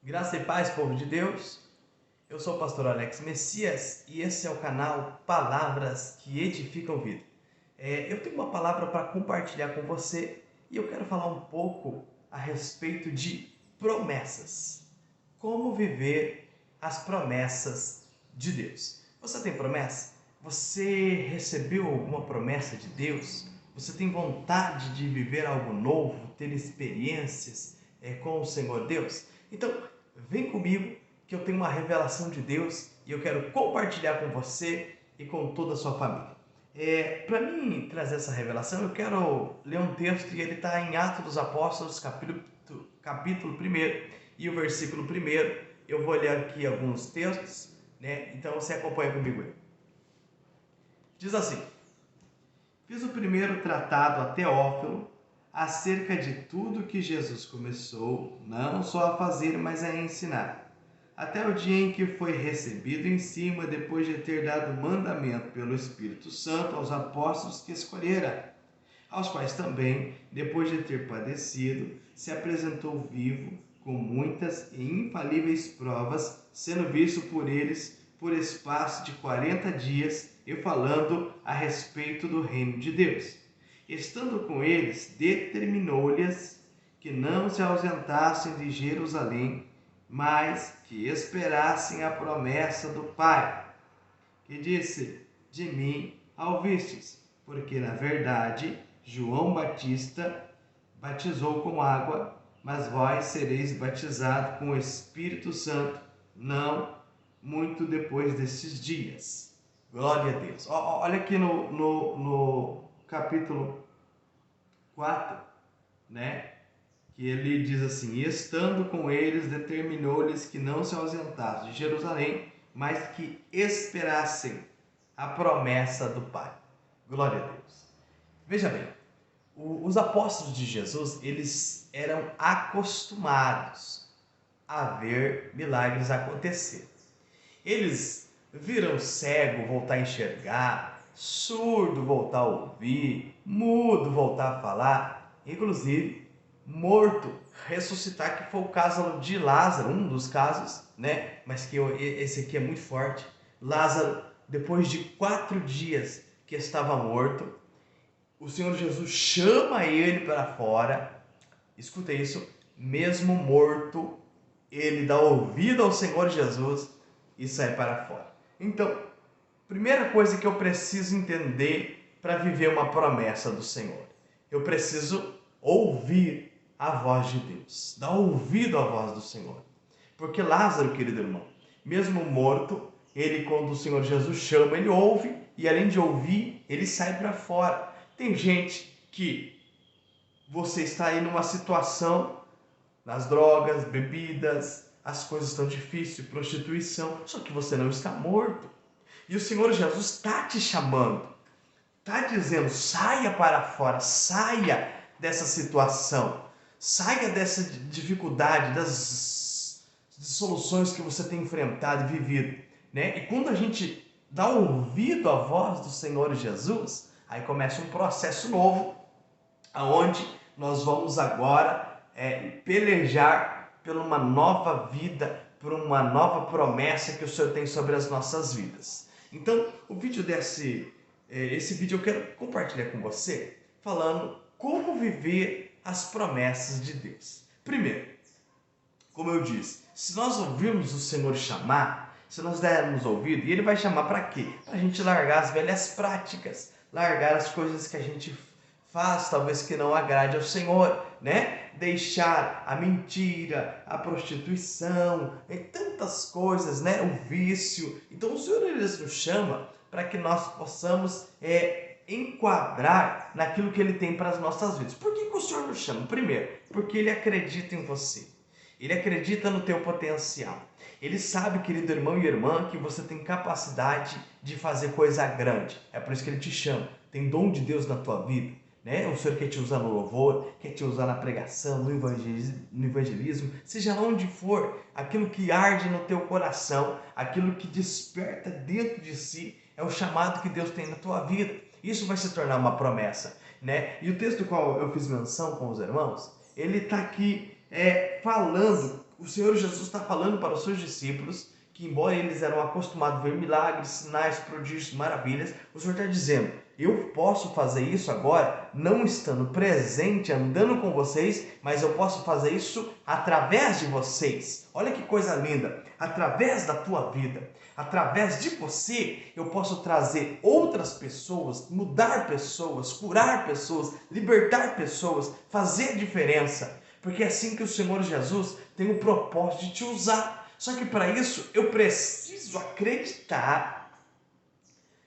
Graça e paz, povo de Deus. Eu sou o pastor Alex Messias e esse é o canal Palavras que Edificam Vida. Eu tenho uma palavra para compartilhar com você e eu quero falar um pouco a respeito de promessas. Como viver as promessas de Deus. Você tem promessa? Você recebeu alguma promessa de Deus? Você tem vontade de viver algo novo, ter experiências com o Senhor Deus? Então, vem comigo que eu tenho uma revelação de Deus e eu quero compartilhar com você e com toda a sua família. Para mim trazer essa revelação, eu quero ler um texto e ele está em Atos dos Apóstolos, capítulo 1 e o versículo 1. Eu vou ler aqui alguns textos, né? Então você acompanha comigo aí. Diz assim: fiz o primeiro tratado a Teófilo acerca de tudo que Jesus começou, não só a fazer, mas a ensinar, até o dia em que foi recebido em cima, depois de ter dado mandamento pelo Espírito Santo aos apóstolos que escolhera, aos quais também, depois de ter padecido, se apresentou vivo, com muitas e infalíveis provas, sendo visto por eles por espaço de 40 dias, e falando a respeito do reino de Deus. Estando com eles, determinou-lhes que não se ausentassem de Jerusalém, mas que esperassem a promessa do Pai, que disse: de mim a ouvistes, porque na verdade João Batista batizou com água, mas vós sereis batizados com o Espírito Santo, não muito depois destes dias. Glória a Deus. Olha aqui no capítulo 4, né? Que ele diz assim: e estando com eles, determinou-lhes que não se ausentassem de Jerusalém, mas que esperassem a promessa do Pai. Glória a Deus. Veja bem, os apóstolos de Jesus, eles eram acostumados a ver milagres acontecer. Eles viram cego voltar a enxergar, surdo voltar a ouvir, mudo voltar a falar, inclusive morto ressuscitar, que foi o caso de Lázaro, um dos casos, né? Mas que esse aqui é muito forte. Lázaro, depois de 4 dias que estava morto, o Senhor Jesus chama ele para fora. Escuta isso, mesmo morto, ele dá ouvido ao Senhor Jesus e sai para fora. Então, primeira coisa que eu preciso entender para viver uma promessa do Senhor, eu preciso ouvir a voz de Deus, dar ouvido à voz do Senhor. Porque Lázaro, querido irmão, mesmo morto, ele, quando o Senhor Jesus chama, ele ouve, e além de ouvir, ele sai para fora. Tem gente que você está aí numa situação, nas drogas, bebidas, as coisas estão difíceis, prostituição, só que você não está morto. E o Senhor Jesus está te chamando, está dizendo: saia para fora, saia dessa situação, saia dessa dificuldade, das soluções que você tem enfrentado e vivido, né? E quando a gente dá ouvido à voz do Senhor Jesus, aí começa um processo novo, aonde nós vamos agora pelejar por uma nova vida, por uma nova promessa que o Senhor tem sobre as nossas vidas. Então, o vídeo esse vídeo eu quero compartilhar com você, falando como viver as promessas de Deus. Primeiro, como eu disse, se nós ouvirmos o Senhor chamar, se nós dermos ouvido, e Ele vai chamar para quê? Para a gente largar as velhas práticas, largar as coisas que a gente faz, talvez que não agrade ao Senhor, né? Deixar a mentira, a prostituição, e tantas coisas, né? O vício. Então o Senhor, Ele nos chama para que nós possamos enquadrar naquilo que Ele tem para as nossas vidas. Por que o Senhor nos chama? Primeiro, porque Ele acredita em você. Ele acredita no teu potencial. Ele sabe, querido irmão e irmã, que você tem capacidade de fazer coisa grande. É por isso que Ele te chama. Tem dom de Deus na tua vida, né? O Senhor quer te usar no louvor, quer te usar na pregação, no evangelismo, seja lá onde for, aquilo que arde no teu coração, aquilo que desperta dentro de si, é o chamado que Deus tem na tua vida. Isso vai se tornar uma promessa, né? E o texto do qual eu fiz menção com os irmãos, ele está aqui falando o Senhor Jesus está falando para os seus discípulos que, embora eles eram acostumados a ver milagres, sinais, prodígios, maravilhas, o Senhor está dizendo: eu posso fazer isso agora, não estando presente, andando com vocês, mas eu posso fazer isso através de vocês. Olha que coisa linda! Através da tua vida, através de você, eu posso trazer outras pessoas, mudar pessoas, curar pessoas, libertar pessoas, fazer diferença. Porque é assim que o Senhor Jesus tem o propósito de te usar. Só que para isso eu preciso acreditar,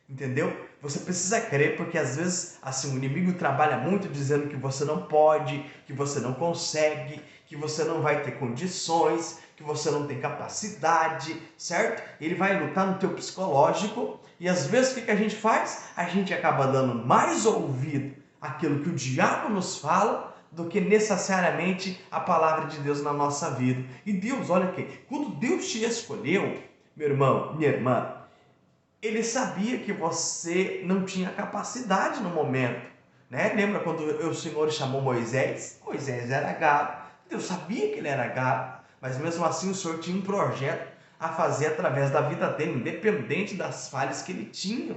entendeu? Você precisa crer, porque às vezes assim, o inimigo trabalha muito dizendo que você não pode, que você não consegue, que você não vai ter condições, que você não tem capacidade, certo? Ele vai lutar no teu psicológico e às vezes o que a gente faz? A gente acaba dando mais ouvido àquilo que o diabo nos fala do que necessariamente a palavra de Deus na nossa vida. E Deus, olha aqui, quando Deus te escolheu, meu irmão, minha irmã, Ele sabia que você não tinha capacidade no momento, né? Lembra quando o Senhor chamou Moisés? Moisés era gago, Deus sabia que ele era gago, mas mesmo assim o Senhor tinha um projeto a fazer através da vida dele, independente das falhas que ele tinha.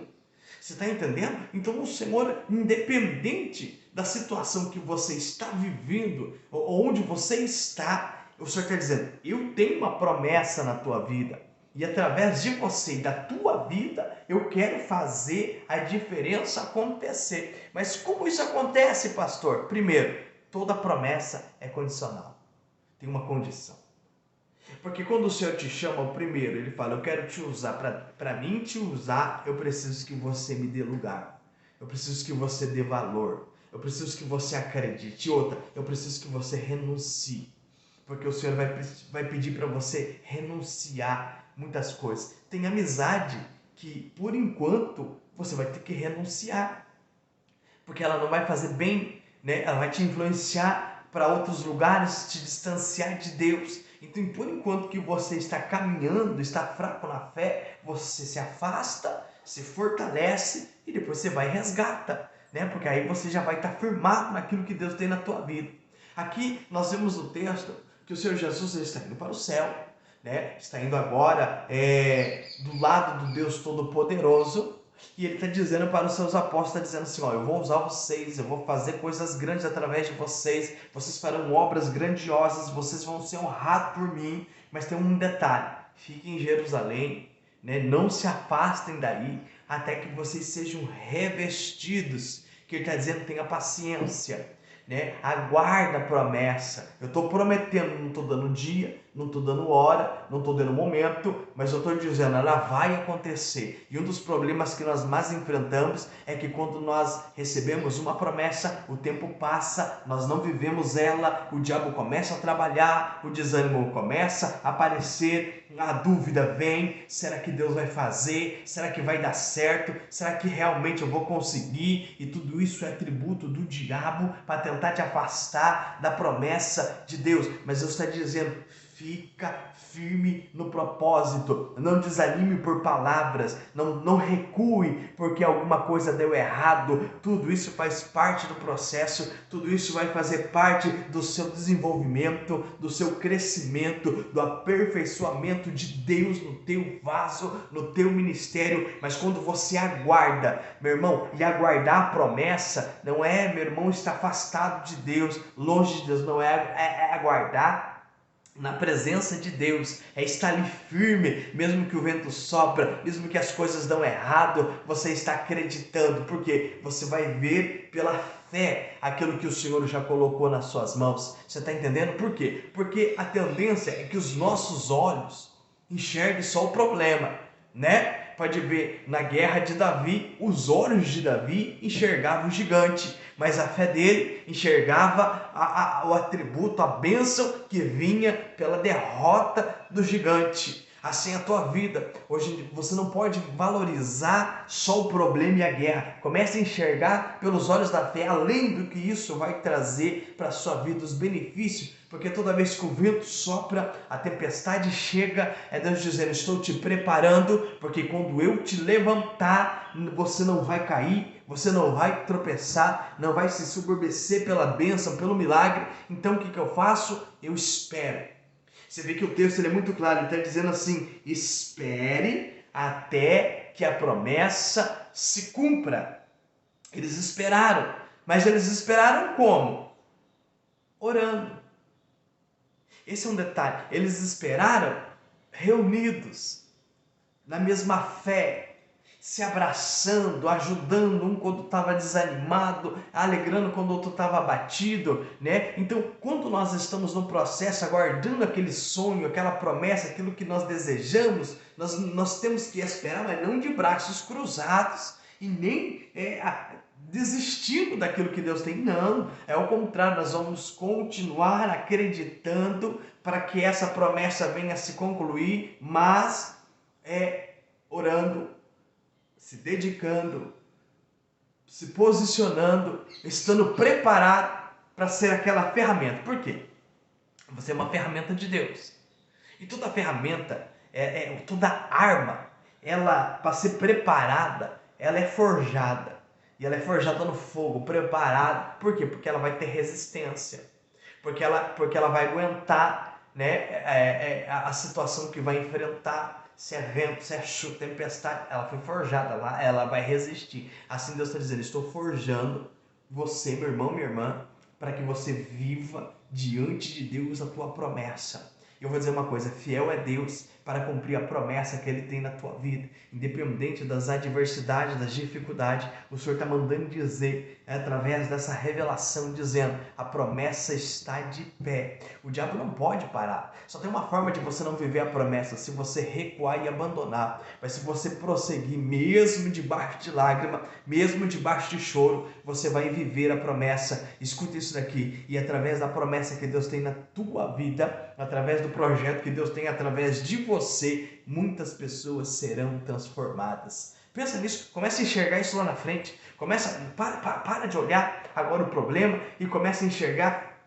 Você está entendendo? Então o Senhor, independente da situação que você está vivendo, ou onde você está, o Senhor está dizendo: eu tenho uma promessa na tua vida. E através de você e da tua vida, eu quero fazer a diferença acontecer. Mas como isso acontece, pastor? Primeiro, toda promessa é condicional. Tem uma condição. Porque quando o Senhor te chama, primeiro, Ele fala: eu quero te usar. Para mim te usar, eu preciso que você me dê lugar. Eu preciso que você dê valor. Eu preciso que você acredite. Outra, eu preciso que você renuncie. Porque o Senhor vai pedir para você renunciar muitas coisas. Tem amizade que, por enquanto, você vai ter que renunciar. Porque ela não vai fazer bem, né? Ela vai te influenciar para outros lugares, te distanciar de Deus. Então, por enquanto que você está caminhando, está fraco na fé, você se afasta, se fortalece e depois você vai e resgata, né? Porque aí você já vai estar firmado naquilo que Deus tem na tua vida. Aqui nós vemos no texto que o Senhor Jesus está indo para o céu, né? Está indo agora do lado do Deus Todo-Poderoso, e ele está dizendo para os seus apóstolos, está dizendo assim: ó, eu vou usar vocês, eu vou fazer coisas grandes através de vocês, vocês farão obras grandiosas, vocês vão ser honrados por mim. Mas tem um detalhe: fiquem em Jerusalém, né? Não se afastem daí, até que vocês sejam revestidos. Que ele está dizendo: tenha paciência, né? Aguarda a promessa. Eu estou prometendo, não estou dando dia, não estou dando hora, não estou dando momento, mas eu estou dizendo, ela vai acontecer. E um dos problemas que nós mais enfrentamos é que quando nós recebemos uma promessa, o tempo passa, nós não vivemos ela, o diabo começa a trabalhar, o desânimo começa a aparecer, a dúvida vem: será que Deus vai fazer? Será que vai dar certo? Será que realmente eu vou conseguir? E tudo isso é atributo do diabo para tentar te afastar da promessa de Deus. Mas Deus está dizendo: fica firme no propósito, não desanime por palavras, não recue porque alguma coisa deu errado. Tudo isso faz parte do processo, tudo isso vai fazer parte do seu desenvolvimento, do seu crescimento, do aperfeiçoamento de Deus no teu vaso, no teu ministério. Mas quando você aguarda, meu irmão, e aguardar a promessa não é, meu irmão, estar afastado de Deus, longe de Deus, não é aguardar na presença de Deus, é estar ali firme, mesmo que o vento sopra, mesmo que as coisas dão errado, você está acreditando, porque você vai ver pela fé aquilo que o Senhor já colocou nas suas mãos. Você está entendendo por quê? Porque a tendência é que os nossos olhos enxerguem só o problema, né? Pode ver, na guerra de Davi, os olhos de Davi enxergavam o gigante, mas a fé dele enxergava o atributo, a bênção que vinha pela derrota do gigante. Assim é a tua vida. Hoje você não pode valorizar só o problema e a guerra. Comece a enxergar pelos olhos da fé, além do que isso vai trazer para a sua vida, os benefícios. Porque toda vez que o vento sopra, a tempestade chega, é Deus dizendo: estou te preparando, porque quando eu te levantar, você não vai cair, você não vai tropeçar, não vai se ensoberbecer pela bênção, pelo milagre. Então o que eu faço? Eu espero. Você vê que o texto ele é muito claro, ele está dizendo assim: espere até que a promessa se cumpra. Eles esperaram, mas eles esperaram como? Orando. Esse é um detalhe. Eles esperaram reunidos, na mesma fé, se abraçando, ajudando um quando estava desanimado, alegrando quando o outro estava abatido, né? Então, quando nós estamos no processo, aguardando aquele sonho, aquela promessa, aquilo que nós desejamos, nós temos que esperar, mas não de braços cruzados e nem desistindo daquilo que Deus tem. Não, é ao contrário, nós vamos continuar acreditando para que essa promessa venha a se concluir, mas orando, se dedicando, se posicionando, estando preparado para ser aquela ferramenta. Por quê? Você é uma ferramenta de Deus. E toda ferramenta, toda arma, ela, para ser preparada, ela é forjada. E ela é forjada no fogo, preparada. Por quê? Porque ela vai ter resistência. Porque ela vai aguentar, né, a situação que vai enfrentar. Se é vento, se é chuva, tempestade, ela foi forjada lá, ela vai resistir. Assim Deus está dizendo: estou forjando você, meu irmão, minha irmã, para que você viva diante de Deus a tua promessa. Eu vou dizer uma coisa: fiel é Deus para cumprir a promessa que Ele tem na tua vida. Independente das adversidades, das dificuldades, o Senhor está mandando dizer, através dessa revelação, dizendo: a promessa está de pé. O diabo não pode parar. Só tem uma forma de você não viver a promessa: se você recuar e abandonar. Mas se você prosseguir, mesmo debaixo de lágrima, mesmo debaixo de choro, você vai viver a promessa. Escuta isso daqui: e através da promessa que Deus tem na tua vida, através do projeto que Deus tem através de você, muitas pessoas serão transformadas. Pensa nisso, comece a enxergar isso lá na frente. Para de olhar agora o problema e comece a enxergar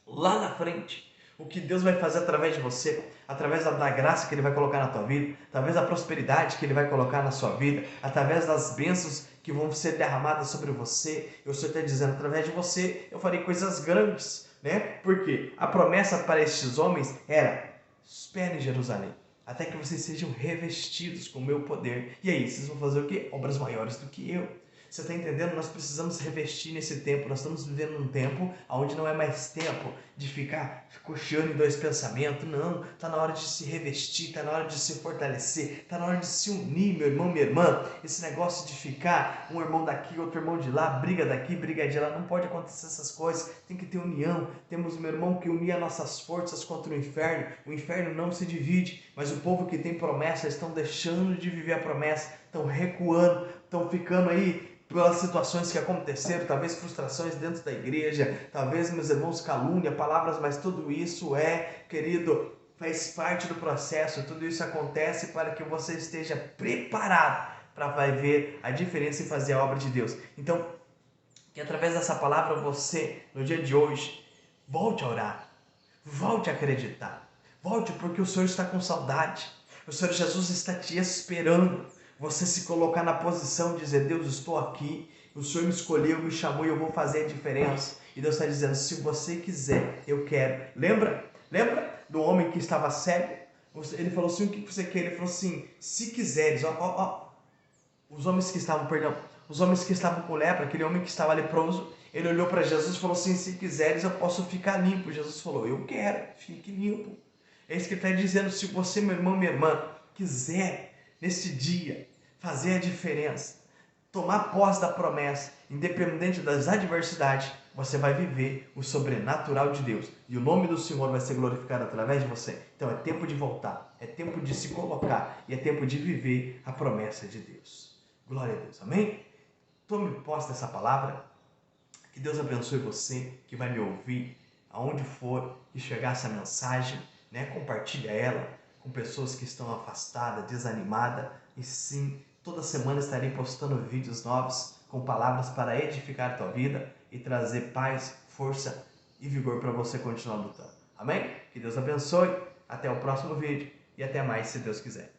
lá na frente o que Deus vai fazer através de você, através da graça que Ele vai colocar na tua vida, através da prosperidade que Ele vai colocar na sua vida, através das bênçãos que vão ser derramadas sobre você. Eu estou até dizendo: através de você eu farei coisas grandes, né? Porque a promessa para estes homens era: espere em Jerusalém, até que vocês sejam revestidos com o meu poder. E aí, vocês vão fazer o quê? Obras maiores do que eu. Você está entendendo? Nós precisamos revestir nesse tempo. Nós estamos vivendo num tempo onde não é mais tempo de ficar cocheando em dois pensamentos. Não, está na hora de se revestir, está na hora de se fortalecer, está na hora de se unir, meu irmão, minha irmã. Esse negócio de ficar um irmão daqui, outro irmão de lá, briga daqui, briga de lá, não pode acontecer essas coisas. Tem que ter união. Temos, meu irmão, que unir as nossas forças contra o inferno. O inferno não se divide, mas o povo que tem promessa estão deixando de viver a promessa, estão recuando, estão ficando aí pelas situações que aconteceram, talvez frustrações dentro da igreja, talvez, meus irmãos, calúnia, palavras, mas tudo isso querido, faz parte do processo. Tudo isso acontece para que você esteja preparado para ver a diferença e fazer a obra de Deus. Então, que através dessa palavra você, no dia de hoje, volte a orar, volte a acreditar, volte, porque o Senhor está com saudade, o Senhor Jesus está te esperando. Você se colocar na posição de dizer: Deus, estou aqui, o Senhor me escolheu, me chamou e eu vou fazer a diferença. E Deus está dizendo: se você quiser, eu quero. Lembra do homem que estava cego? Ele falou assim: o que você quer? Ele falou assim: se quiseres, os homens que estavam com lepra, aquele homem que estava leproso, ele olhou para Jesus e falou assim: se quiseres, eu posso ficar limpo. Jesus falou: eu quero, fique limpo. É isso que ele está dizendo: se você, meu irmão, minha irmã, quiser nesse dia fazer a diferença, tomar posse da promessa, independente das adversidades, você vai viver o sobrenatural de Deus. E o nome do Senhor vai ser glorificado através de você. Então é tempo de voltar, é tempo de se colocar e é tempo de viver a promessa de Deus. Glória a Deus, amém? Tome posse dessa palavra. Que Deus abençoe você que vai me ouvir, aonde for que chegar essa mensagem, né? Compartilha ela com pessoas que estão afastadas, desanimadas. E sim, toda semana estarei postando vídeos novos com palavras para edificar a tua vida e trazer paz, força e vigor para você continuar lutando. Amém? Que Deus abençoe. Até o próximo vídeo e até mais, se Deus quiser.